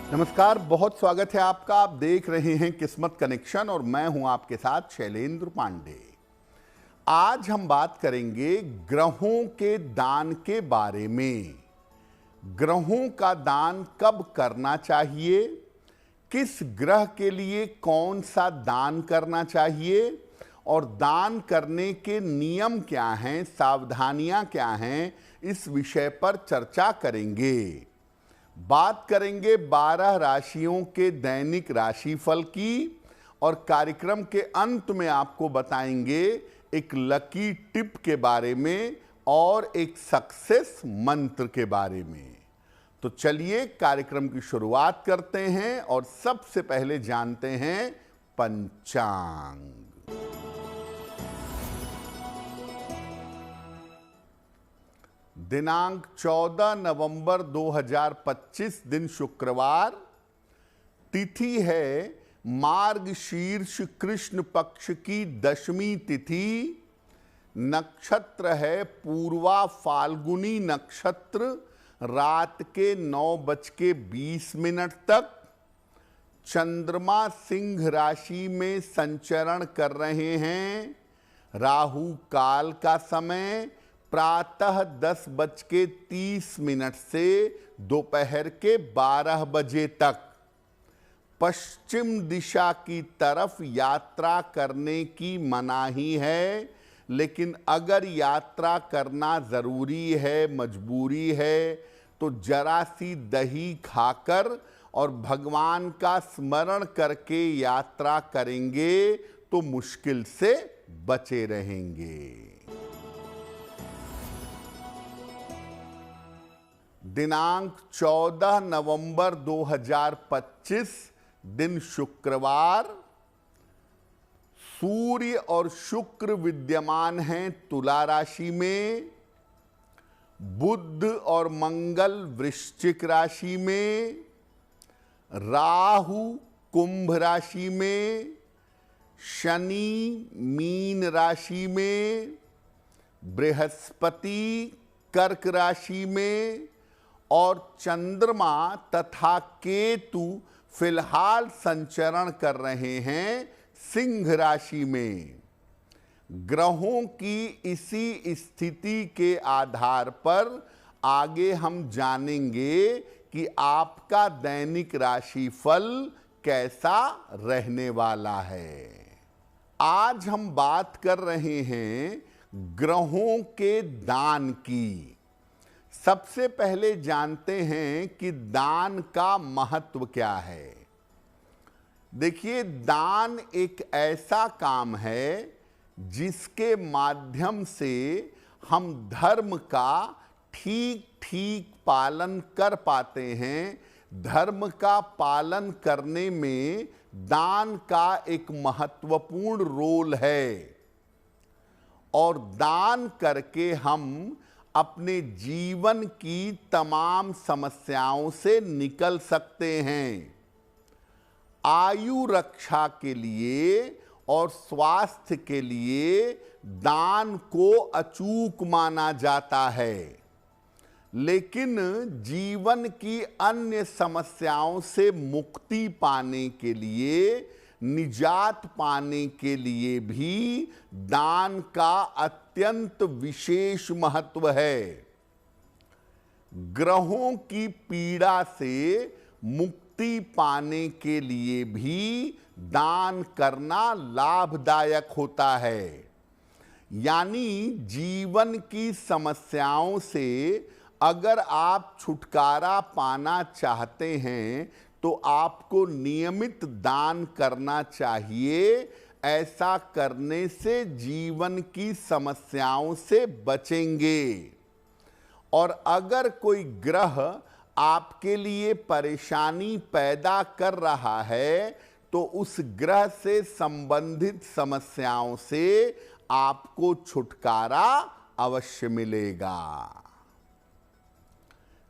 नमस्कार, बहुत स्वागत है आपका। आप देख रहे हैं किस्मत कनेक्शन और मैं हूं आपके साथ शैलेंद्र पांडे। आज हम बात करेंगे ग्रहों के दान के बारे में। ग्रहों का दान कब करना चाहिए, किस ग्रह के लिए कौन सा दान करना चाहिए और दान करने के नियम क्या हैं, सावधानियां क्या हैं, इस विषय पर चर्चा करेंगे। बात करेंगे 12 राशियों के दैनिक राशिफल की और कार्यक्रम के अंत में आपको बताएंगे एक लकी टिप के बारे में और एक सक्सेस मंत्र के बारे में। तो चलिए कार्यक्रम की शुरुआत करते हैं और सबसे पहले जानते हैं पंचांग। दिनांक 14 नवंबर 2025 दिन शुक्रवार। तिथि है मार्गशीर्ष कृष्ण पक्ष की दशमी तिथि। नक्षत्र है पूर्वा फाल्गुनी नक्षत्र, रात के 9:20 तक। चंद्रमा सिंह राशि में संचरण कर रहे हैं। राहु काल का समय प्रातः 10:30 से दोपहर के 12 बजे तक। पश्चिम दिशा की तरफ यात्रा करने की मनाही है, लेकिन अगर यात्रा करना जरूरी है, मजबूरी है, तो जरा सी दही खाकर और भगवान का स्मरण करके यात्रा करेंगे तो मुश्किल से बचे रहेंगे। दिनांक 14 नवंबर 2025 दिन शुक्रवार। सूर्य और शुक्र विद्यमान हैं तुला राशि में। बुध और मंगल वृश्चिक राशि में। राहु कुंभ राशि में। शनि मीन राशि में। बृहस्पति कर्क राशि में और चंद्रमा तथा केतु फिलहाल संचरण कर रहे हैं सिंह राशि में। ग्रहों की इसी स्थिति के आधार पर आगे हम जानेंगे कि आपका दैनिक राशिफल कैसा रहने वाला है। आज हम बात कर रहे हैं ग्रहों के दान की। सबसे पहले जानते हैं कि दान का महत्व क्या है। देखिए, दान एक ऐसा काम है जिसके माध्यम से हम धर्म का ठीक ठीक पालन कर पाते हैं। धर्म का पालन करने में दान का एक महत्वपूर्ण रोल है और दान करके हम अपने जीवन की तमाम समस्याओं से निकल सकते हैं। आयु रक्षा के लिए और स्वास्थ्य के लिए दान को अचूक माना जाता है, लेकिन जीवन की अन्य समस्याओं से मुक्ति पाने के लिए, निजात पाने के लिए भी दान का अत्यंत विशेष महत्व है। ग्रहों की पीड़ा से मुक्ति पाने के लिए भी दान करना लाभदायक होता है। यानी जीवन की समस्याओं से अगर आप छुटकारा पाना चाहते हैं तो आपको नियमित दान करना चाहिए। ऐसा करने से जीवन की समस्याओं से बचेंगे। और अगर कोई ग्रह आपके लिए परेशानी पैदा कर रहा है तो उस ग्रह से संबंधित समस्याओं से आपको छुटकारा अवश्य मिलेगा।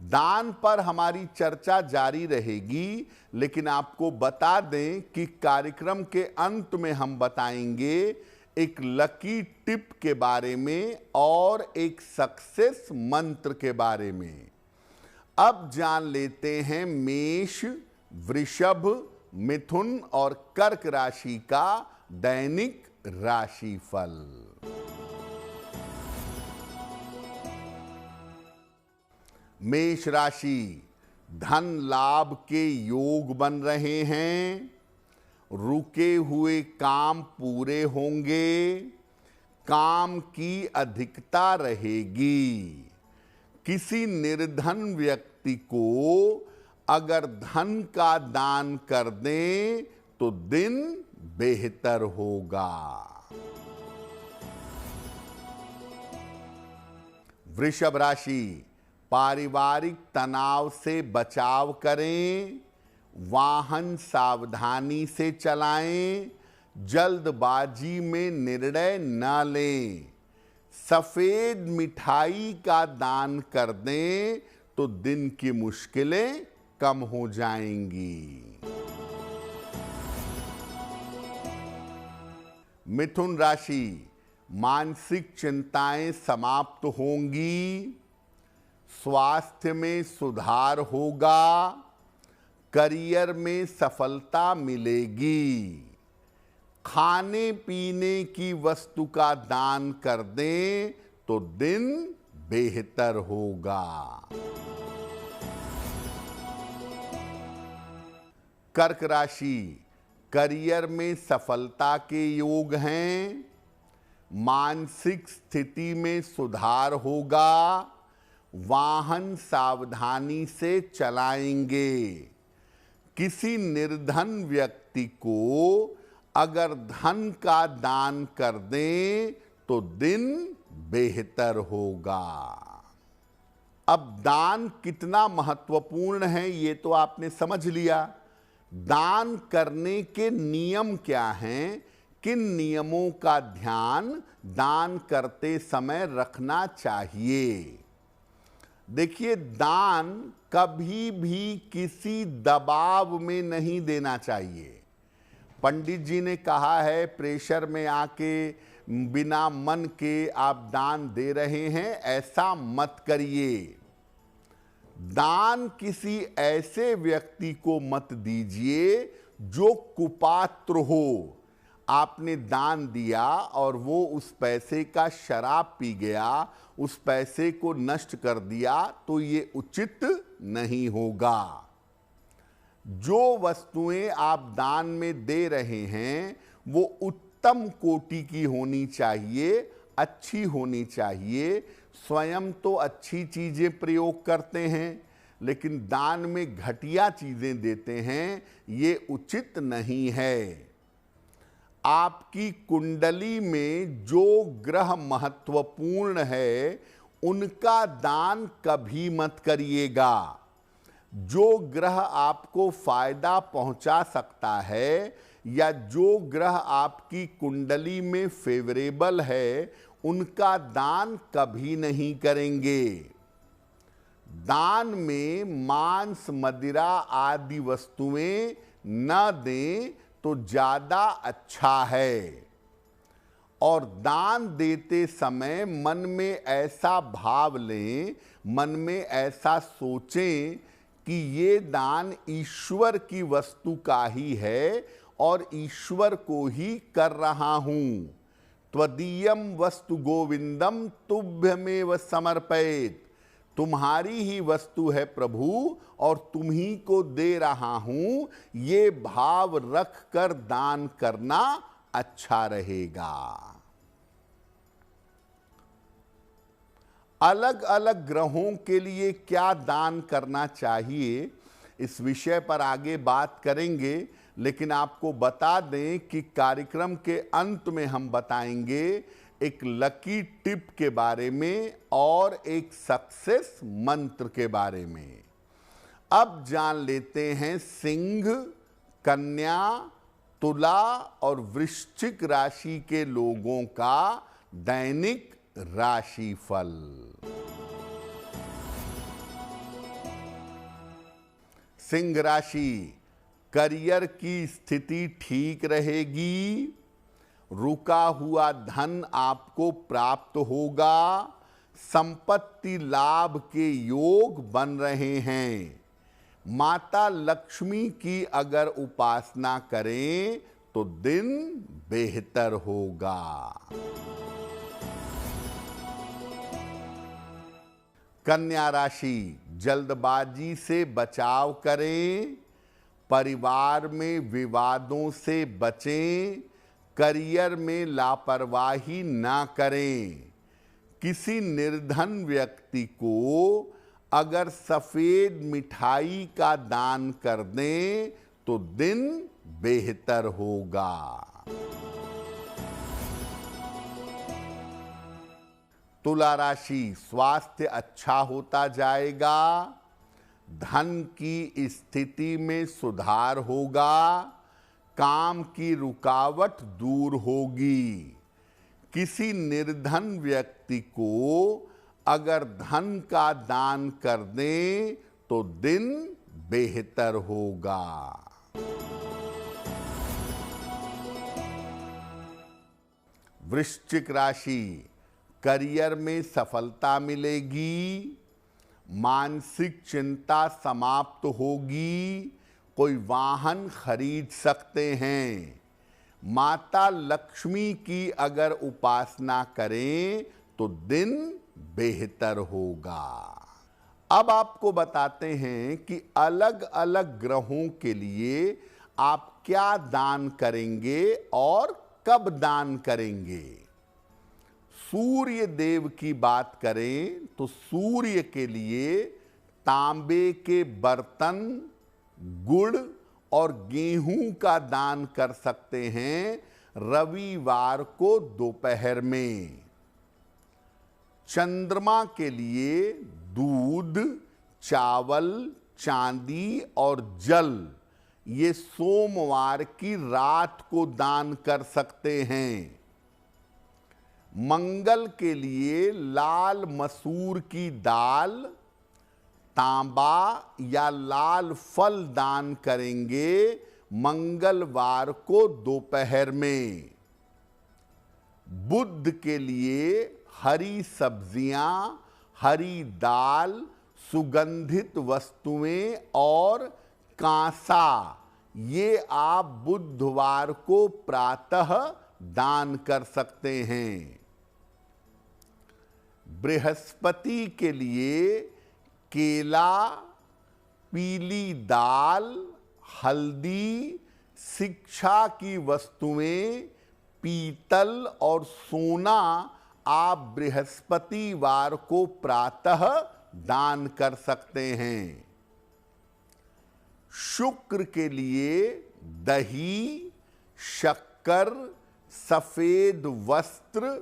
दान पर हमारी चर्चा जारी रहेगी, लेकिन आपको बता दें कि कार्यक्रम के अंत में हम बताएंगे एक लकी टिप के बारे में और एक सक्सेस मंत्र के बारे में। अब जान लेते हैं मेष, वृषभ, मिथुन और कर्क राशि का दैनिक राशिफल। मेष राशि, धन लाभ के योग बन रहे हैं, रुके हुए काम पूरे होंगे, काम की अधिकता रहेगी। किसी निर्धन व्यक्ति को अगर धन का दान कर दें तो दिन बेहतर होगा। वृषभ राशि, पारिवारिक तनाव से बचाव करें, वाहन सावधानी से चलाएं, जल्दबाजी में निर्णय न लें। सफेद मिठाई का दान कर दें तो दिन की मुश्किलें कम हो जाएंगी। मिथुन राशि, मानसिक चिंताएं समाप्त होंगी, स्वास्थ्य में सुधार होगा, करियर में सफलता मिलेगी। खाने पीने की वस्तु का दान कर दें तो दिन बेहतर होगा। कर्क राशि, करियर में सफलता के योग हैं, मानसिक स्थिति में सुधार होगा, वाहन सावधानी से चलाएंगे। किसी निर्धन व्यक्ति को अगर धन का दान कर दें तो दिन बेहतर होगा। अब दान कितना महत्वपूर्ण है ये तो आपने समझ लिया। दान करने के नियम क्या हैं, किन नियमों का ध्यान दान करते समय रखना चाहिए। देखिए, दान कभी भी किसी दबाव में नहीं देना चाहिए। पंडित जी ने कहा है प्रेशर में आके बिना मन के आप दान दे रहे हैं, ऐसा मत करिए। दान किसी ऐसे व्यक्ति को मत दीजिए जो कुपात्र हो। आपने दान दिया और वो उस पैसे का शराब पी गया, उस पैसे को नष्ट कर दिया, तो ये उचित नहीं होगा। जो वस्तुएं आप दान में दे रहे हैं वो उत्तम कोटि की होनी चाहिए, अच्छी होनी चाहिए। स्वयं तो अच्छी चीजें प्रयोग करते हैं, लेकिन दान में घटिया चीजें देते हैं, ये उचित नहीं है। आपकी कुंडली में जो ग्रह महत्वपूर्ण है उनका दान कभी मत करिएगा। जो ग्रह आपको फायदा पहुंचा सकता है या जो ग्रह आपकी कुंडली में फेवरेबल है उनका दान कभी नहीं करेंगे। दान में मांस, मदिरा आदि वस्तुएं न दें तो ज्यादा अच्छा है। और दान देते समय मन में ऐसा भाव लें, मन में ऐसा सोचें कि ये दान ईश्वर की वस्तु का ही है और ईश्वर को ही कर रहा हूं। त्वदीयम वस्तु गोविंदम तुभ्यमेव समर्पयेत्। तुम्हारी ही वस्तु है प्रभु और तुम ही को दे रहा हूं, ये भाव रख कर दान करना अच्छा रहेगा। अलग अलग ग्रहों के लिए क्या दान करना चाहिए इस विषय पर आगे बात करेंगे, लेकिन आपको बता दें कि कार्यक्रम के अंत में हम बताएंगे एक लकी टिप के बारे में और एक सक्सेस मंत्र के बारे में। अब जान लेते हैं सिंह, कन्या, तुला और वृश्चिक राशि के लोगों का दैनिक राशिफल। सिंह राशि, करियर की स्थिति ठीक रहेगी, रुका हुआ धन आपको प्राप्त होगा, संपत्ति लाभ के योग बन रहे हैं, माता लक्ष्मी की अगर उपासना करें तो दिन बेहतर होगा। कन्या राशि, जल्दबाजी से बचाव करें, परिवार में विवादों से बचें, करियर में लापरवाही ना करें। किसी निर्धन व्यक्ति को अगर सफेद मिठाई का दान कर दें तो दिन बेहतर होगा। तुला राशि, स्वास्थ्य अच्छा होता जाएगा, धन की स्थिति में सुधार होगा, काम की रुकावट दूर होगी। किसी निर्धन व्यक्ति को अगर धन का दान कर दें तो दिन बेहतर होगा। वृश्चिक राशि, करियर में सफलता मिलेगी, मानसिक चिंता समाप्त होगी, कोई वाहन खरीद सकते हैं। माता लक्ष्मी की अगर उपासना करें तो दिन बेहतर होगा। अब आपको बताते हैं कि अलग अलग ग्रहों के लिए आप क्या दान करेंगे और कब दान करेंगे। सूर्य देव की बात करें तो सूर्य के लिए तांबे के बर्तन, गुड़ और गेहूं का दान कर सकते हैं रविवार को दोपहर में। चंद्रमा के लिए दूध, चावल, चांदी और जल ये सोमवार की रात को दान कर सकते हैं। मंगल के लिए लाल मसूर की दाल, तांबा या लाल फल दान करेंगे मंगलवार को दोपहर में। बुध के लिए हरी सब्जियां, हरी दाल, सुगंधित वस्तुएं और कांसा ये आप बुधवार को प्रातः दान कर सकते हैं। बृहस्पति के लिए केला, पीली दाल, हल्दी, शिक्षा की वस्तुएं, पीतल और सोना आप बृहस्पतिवार को प्रातः दान कर सकते हैं। शुक्र के लिए दही, शक्कर, सफेद वस्त्र,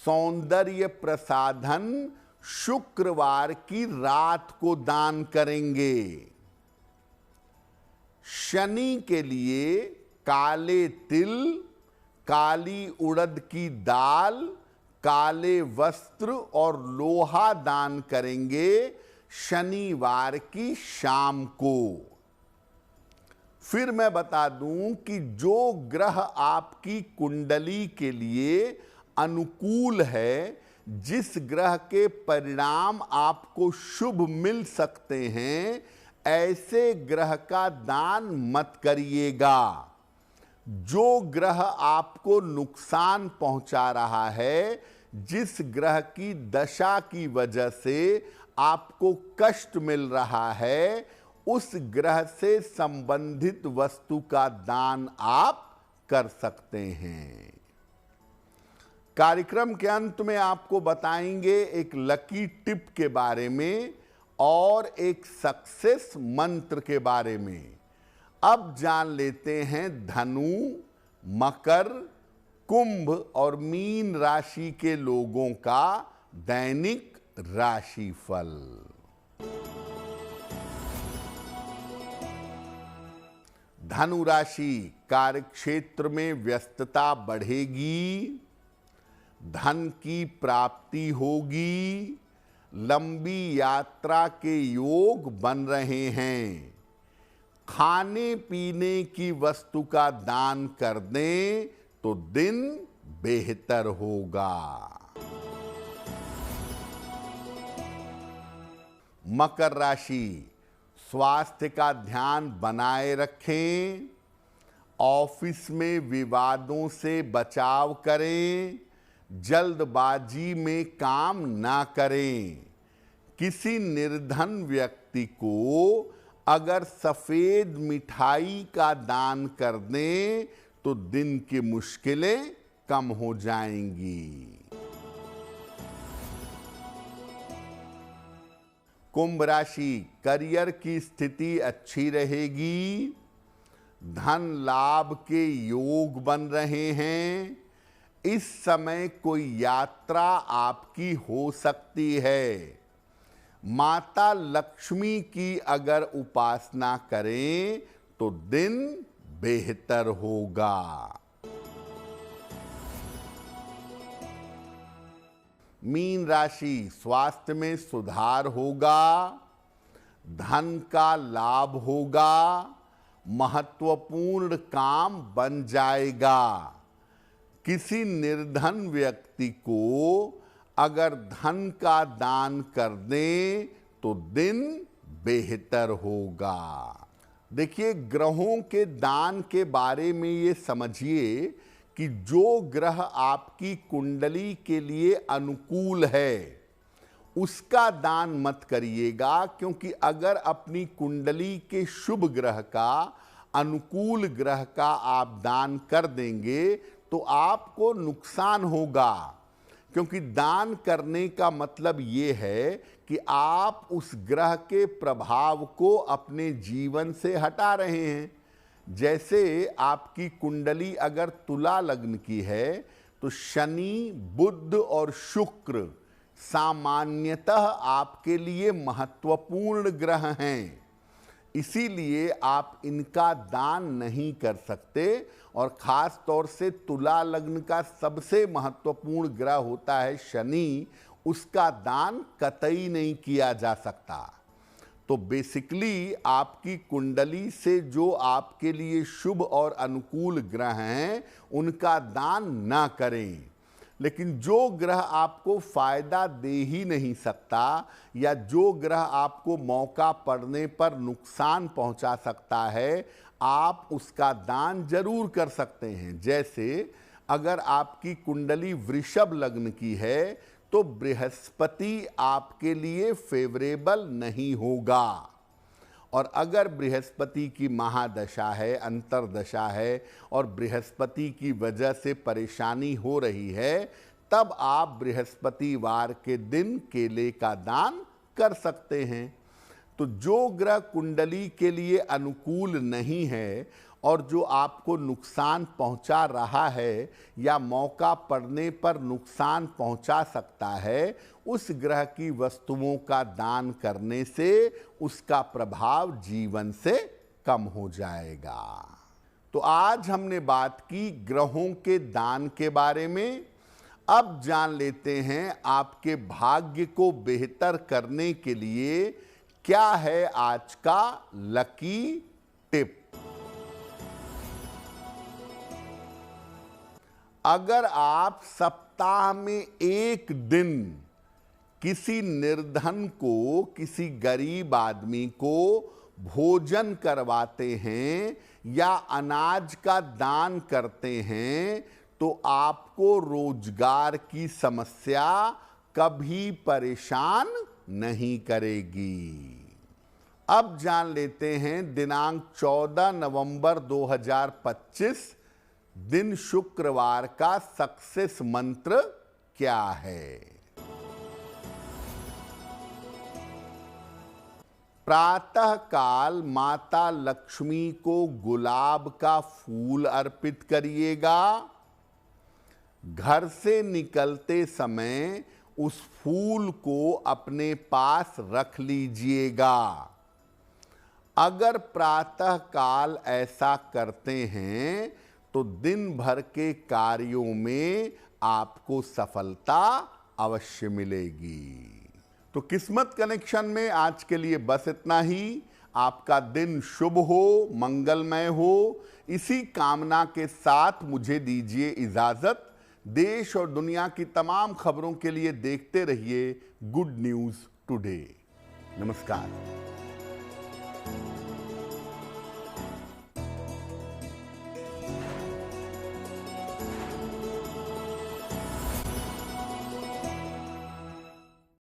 सौंदर्य प्रसाधन शुक्रवार की रात को दान करेंगे। शनि के लिए काले तिल, काली उड़द की दाल, काले वस्त्र और लोहा दान करेंगे शनिवार की शाम को। फिर मैं बता दूं कि जो ग्रह आपकी कुंडली के लिए अनुकूल है, जिस ग्रह के परिणाम आपको शुभ मिल सकते हैं, ऐसे ग्रह का दान मत करिएगा। जो ग्रह आपको नुकसान पहुंचा रहा है, जिस ग्रह की दशा की वजह से आपको कष्ट मिल रहा है, उस ग्रह से संबंधित वस्तु का दान आप कर सकते हैं। कार्यक्रम के अंत में आपको बताएंगे एक लकी टिप के बारे में और एक सक्सेस मंत्र के बारे में। अब जान लेते हैं धनु, मकर, कुंभ और मीन राशि के लोगों का दैनिक राशिफल। धनु राशि, कार्यक्षेत्र में व्यस्तता बढ़ेगी, धन की प्राप्ति होगी, लंबी यात्रा के योग बन रहे हैं। खाने पीने की वस्तु का दान कर दें तो दिन बेहतर होगा। मकर राशि, स्वास्थ्य का ध्यान बनाए रखें, ऑफिस में विवादों से बचाव करें, जल्दबाजी में काम ना करें। किसी निर्धन व्यक्ति को अगर सफेद मिठाई का दान कर दें तो दिन की मुश्किलें कम हो जाएंगी। कुंभ राशि, करियर की स्थिति अच्छी रहेगी, धन लाभ के योग बन रहे हैं। इस समय कोई यात्रा आपकी हो सकती है। माता लक्ष्मी की अगर उपासना करें तो दिन बेहतर होगा। मीन राशि, स्वास्थ्य में सुधार होगा, धन का लाभ होगा, महत्वपूर्ण काम बन जाएगा। किसी निर्धन व्यक्ति को अगर धन का दान कर दें तो दिन बेहतर होगा। देखिए, ग्रहों के दान के बारे में ये समझिए कि जो ग्रह आपकी कुंडली के लिए अनुकूल है उसका दान मत करिएगा, क्योंकि अगर अपनी कुंडली के शुभ ग्रह का, अनुकूल ग्रह का आप दान कर देंगे तो आपको नुकसान होगा। क्योंकि दान करने का मतलब ये है कि आप उस ग्रह के प्रभाव को अपने जीवन से हटा रहे हैं। जैसे आपकी कुंडली अगर तुला लग्न की है तो शनि, बुध और शुक्र सामान्यतः आपके लिए महत्वपूर्ण ग्रह हैं, इसीलिए आप इनका दान नहीं कर सकते। और खास तौर से तुला लग्न का सबसे महत्वपूर्ण ग्रह होता है शनि, उसका दान कतई नहीं किया जा सकता। तो बेसिकली आपकी कुंडली से जो आपके लिए शुभ और अनुकूल ग्रह हैं उनका दान ना करें। लेकिन जो ग्रह आपको फायदा दे ही नहीं सकता या जो ग्रह आपको मौका पड़ने पर नुकसान पहुंचा सकता है, आप उसका दान जरूर कर सकते हैं। जैसे अगर आपकी कुंडली वृषभ लग्न की है तो बृहस्पति आपके लिए फेवरेबल नहीं होगा। और अगर बृहस्पति की महादशा है, अंतरदशा है और बृहस्पति की वजह से परेशानी हो रही है, तब आप बृहस्पतिवार के दिन केले का दान कर सकते हैं। तो जो ग्रह कुंडली के लिए अनुकूल नहीं है और जो आपको नुकसान पहुंचा रहा है या मौका पड़ने पर नुकसान पहुंचा सकता है, उस ग्रह की वस्तुओं का दान करने से उसका प्रभाव जीवन से कम हो जाएगा। तो आज हमने बात की ग्रहों के दान के बारे में। अब जान लेते हैं आपके भाग्य को बेहतर करने के लिए क्या है आज का लकी टिप। अगर आप सप्ताह में एक दिन किसी निर्धन को, किसी गरीब आदमी को भोजन करवाते हैं या अनाज का दान करते हैं तो आपको रोजगार की समस्या कभी परेशान नहीं करेगी। अब जान लेते हैं दिनांक 14 नवंबर 2025 दिन शुक्रवार का सक्सेस मंत्र क्या है। प्रातः काल माता लक्ष्मी को गुलाब का फूल अर्पित करिएगा। घर से निकलते समय उस फूल को अपने पास रख लीजिएगा। अगर प्रातः काल ऐसा करते हैं तो दिन भर के कार्यों में आपको सफलता अवश्य मिलेगी। तो किस्मत कनेक्शन में आज के लिए बस इतना ही। आपका दिन शुभ हो, मंगलमय हो, इसी कामना के साथ मुझे दीजिए इजाजत। देश और दुनिया की तमाम खबरों के लिए देखते रहिए गुड न्यूज टुडे। नमस्कार।